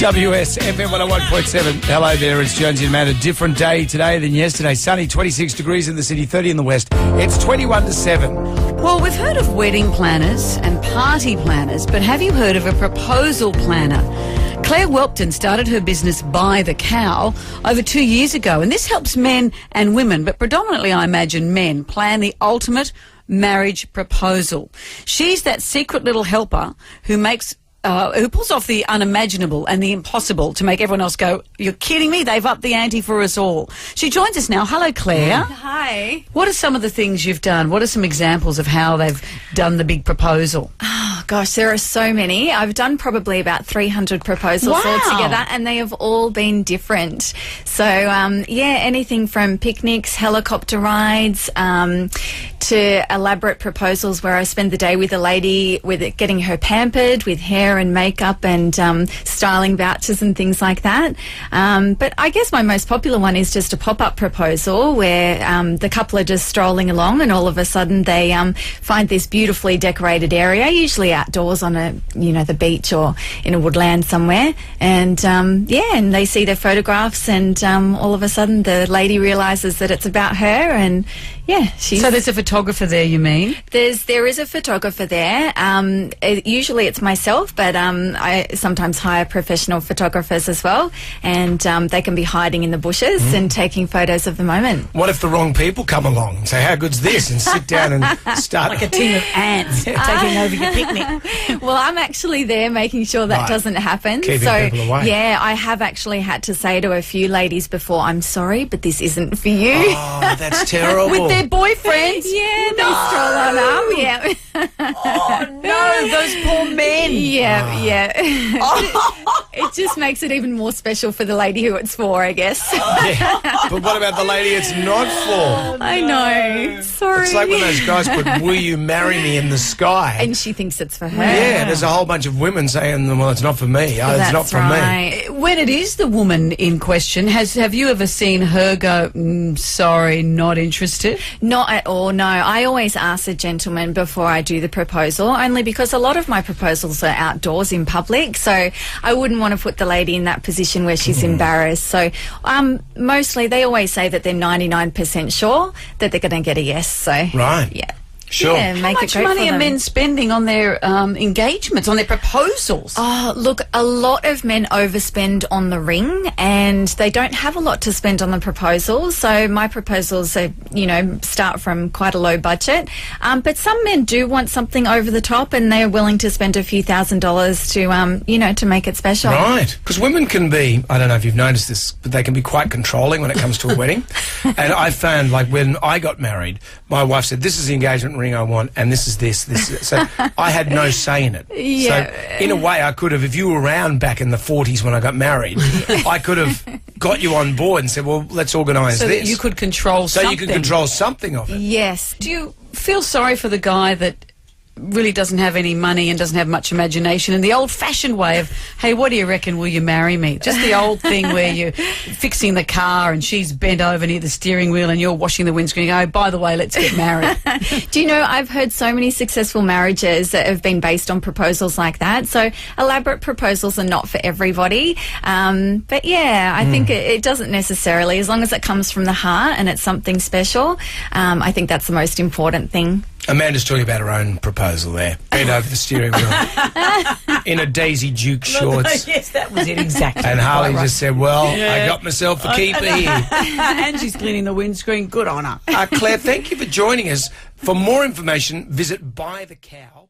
WS FM 101.7. Hello there, it's Jonesy and Matt. A different day today than yesterday. Sunny, 26 degrees in the city, 30 in the west. It's 21 to 7. Well, we've heard of wedding planners and party planners, but have you heard of a proposal planner? Claire Welpton started her business Buy the Cow over 2 years ago, and this helps men and women, but predominantly I imagine men, plan the ultimate marriage proposal. She's that secret little helper who pulls off the unimaginable and the impossible to make everyone else go, "You're kidding me? They've upped the ante for us all." She joins us now. Hello, Claire. Hi. What are some of the things you've done? What are some examples of how they've done the big proposal? Oh, gosh, there are so many. I've done probably about 300 proposals altogether, and they have all been different. So, anything from picnics, helicopter rides, to elaborate proposals where I spend the day with a lady, getting her pampered with hair and makeup and styling vouchers and things like that. But I guess my most popular one is just a pop-up proposal where the couple are just strolling along and all of a sudden they find this beautifully decorated area, usually outdoors on the beach or in a woodland somewhere. And and they see their photographs and all of a sudden the lady realises that it's about her and So there's a photographer there, you mean? There is a photographer there. Usually it's myself, but I sometimes hire professional photographers as well, and they can be hiding in the bushes and taking photos of the moment. What if the wrong people come along and say, "How good's this?" and sit down and start Like a team of ants taking over your picnic. Well, I'm actually there making sure that doesn't happen. Keeping people away. Yeah, I have actually had to say to a few ladies before, "I'm sorry, but this isn't for you." Oh, that's terrible. With their boyfriends? Yeah, they stroll on up. Yeah. Oh, no, those poor men. Yeah. It just makes it even more special for the lady who it's for, I guess. Yeah. But what about the lady it's not for? I know. Sorry. It's like when those guys put "Will you marry me" in the sky. And she thinks it's for her. Yeah, there's a whole bunch of women saying, "Well, it's not for me. It's not for me." When it is the woman in question, have you ever seen her go, "Sorry, not interested"? Not at all, no. I always ask the gentleman before I do the proposal, only because a lot of my proposals are outdoors in public, so I wouldn't want to put the lady in that position where she's embarrassed. So mostly they always say that they're 99% sure that they're going to get a yes. So Right. Yeah. Sure. Yeah, How much money are men spending on their engagements, on their proposals? Oh, look, a lot of men overspend on the ring and they don't have a lot to spend on the proposals. So my proposals are, start from quite a low budget. But some men do want something over the top and they're willing to spend a few $1,000s to make it special. Right. Because women can be, I don't know if you've noticed this, but they can be quite controlling when it comes to a wedding. And I found, like, when I got married, my wife said, "This is the engagement ring I want, and this is this." So I had no say in it. Yeah. So in a way, I could have, if you were around back in the 40s when I got married, I could have got you on board and said, "Well, let's organise so this." That you could control something. So you could control something of it. Yes. Do you feel sorry for the guy that really doesn't have any money and doesn't have much imagination, and the old-fashioned way of, "Hey, what do you reckon, will you marry me?" Just the old thing where you're fixing the car and she's bent over near the steering wheel and you're washing the windscreen and go, "Oh, by the way, let's get married." Do you know, I've heard so many successful marriages that have been based on proposals like that. So elaborate proposals are not for everybody. But yeah, I think it doesn't necessarily, as long as it comes from the heart and it's something special, I think that's the most important thing. Amanda's talking about her own proposal there. Bent over the steering wheel in a Daisy Duke shorts. Yes, that was it, exactly. And Harley Quite just said, "Well, I got myself a keeper here." And she's cleaning the windscreen. Good on her. Claire, thank you for joining us. For more information, visit Buy the Cow.